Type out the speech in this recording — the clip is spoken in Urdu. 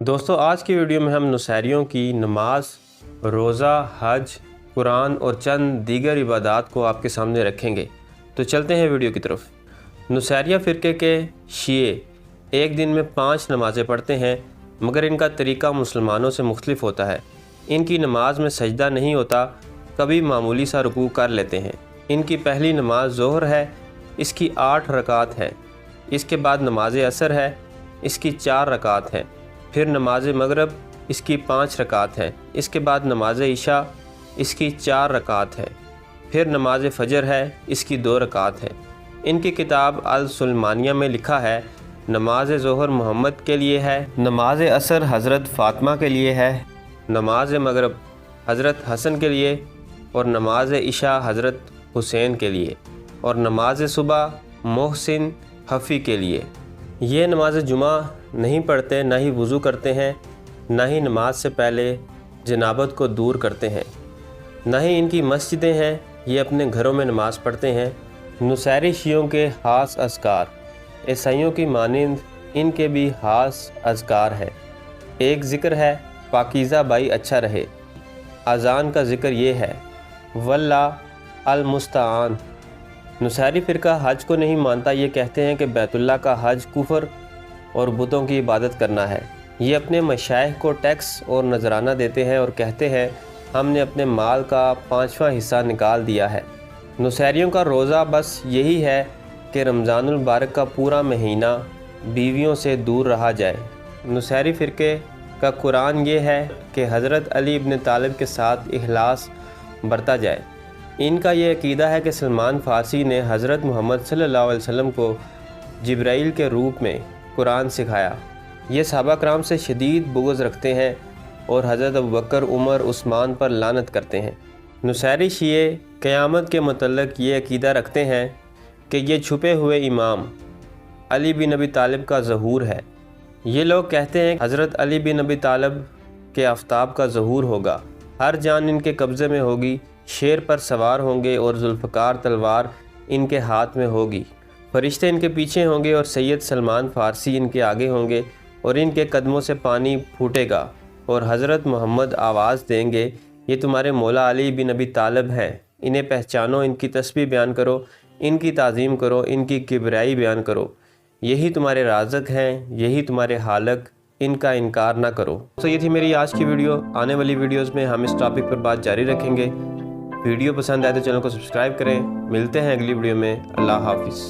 دوستو آج کی ویڈیو میں ہم نصیریوں کی نماز، روزہ، حج، قرآن اور چند دیگر عبادات کو آپ کے سامنے رکھیں گے۔ تو چلتے ہیں ویڈیو کی طرف۔ نصیریہ فرقے کے شیعہ ایک دن میں 5 نمازیں پڑھتے ہیں، مگر ان کا طریقہ مسلمانوں سے مختلف ہوتا ہے۔ ان کی نماز میں سجدہ نہیں ہوتا، کبھی معمولی سا رکوع کر لیتے ہیں۔ ان کی پہلی نماز ظہر ہے، اس کی 8 رکعات ہیں۔ اس کے بعد نماز عصر ہے، اس کی 4 رکعات ہیں۔ پھر نماز مغرب، اس کی 5 رکعات ہیں۔ اس کے بعد نماز عشاء، اس کی 4 رکعات ہیں۔ پھر نماز فجر ہے، اس کی 2 رکعات ہیں۔ ان کی کتاب السلمانیہ میں لکھا ہے، نماز ظہر محمد کے لیے ہے، نماز عصر حضرت فاطمہ کے لیے ہے، نماز مغرب حضرت حسن کے لیے، اور نماز عشاء حضرت حسین کے لیے، اور نماز صبح محسن حفی کے لیے۔ یہ نماز جمعہ نہیں پڑھتے، نہ ہی وضو کرتے ہیں، نہ ہی نماز سے پہلے جنابت کو دور کرتے ہیں، نہ ہی ان کی مسجدیں ہیں، یہ اپنے گھروں میں نماز پڑھتے ہیں۔ نصیری شیعوں کے خاص اذکار، عیسائیوں کی مانند ان کے بھی خاص اذکار ہیں۔ ایک ذکر ہے، پاکیزہ بھائی اچھا رہے۔ اذان کا ذکر یہ ہے، واللہ المستعان۔ نصیری فرقہ حج کو نہیں مانتا، یہ کہتے ہیں کہ بیت اللہ کا حج کفر اور بتوں کی عبادت کرنا ہے۔ یہ اپنے مشائخ کو ٹیکس اور نذرانہ دیتے ہیں اور کہتے ہیں ہم نے اپنے مال کا 5واں حصہ نکال دیا ہے۔ نصیریوں کا روزہ بس یہی ہے کہ رمضان المبارک کا پورا مہینہ بیویوں سے دور رہا جائے۔ نصیری فرقے کا قرآن یہ ہے کہ حضرت علی ابن طالب کے ساتھ اخلاص برتا جائے۔ ان کا یہ عقیدہ ہے کہ سلمان فارسی نے حضرت محمد صلی اللہ علیہ وسلم کو جبرائیل کے روپ میں قرآن سکھایا۔ یہ صحابہ کرام سے شدید بغض رکھتے ہیں اور حضرت ابوبکر، عمر، عثمان پر لعنت کرتے ہیں۔ نصیری شیعہ قیامت کے متعلق یہ عقیدہ رکھتے ہیں کہ یہ چھپے ہوئے امام علی بن ابی طالب کا ظہور ہے۔ یہ لوگ کہتے ہیں حضرت علی بن ابی طالب کے آفتاب کا ظہور ہوگا، ہر جان ان کے قبضے میں ہوگی، شیر پر سوار ہوں گے اور ذوالفقار تلوار ان کے ہاتھ میں ہوگی، فرشتے ان کے پیچھے ہوں گے اور سید سلمان فارسی ان کے آگے ہوں گے، اور ان کے قدموں سے پانی پھوٹے گا اور حضرت محمد آواز دیں گے، یہ تمہارے مولا علی بن ابی طالب ہیں، انہیں پہچانو، ان کی تسبیح بیان کرو، ان کی تعظیم کرو، ان کی کبریائی بیان کرو، یہی تمہارے رازق ہیں، یہی تمہارے خالق، ان کا انکار نہ کرو۔ تو یہ تھی میری آج کی ویڈیو۔ آنے والی ویڈیوز میں ہم اس ٹاپک پر بات جاری رکھیں گے۔ ویڈیو پسند آئے تو چینل کو سبسکرائب کریں۔ ملتے ہیں اگلی ویڈیو میں۔ اللہ حافظ۔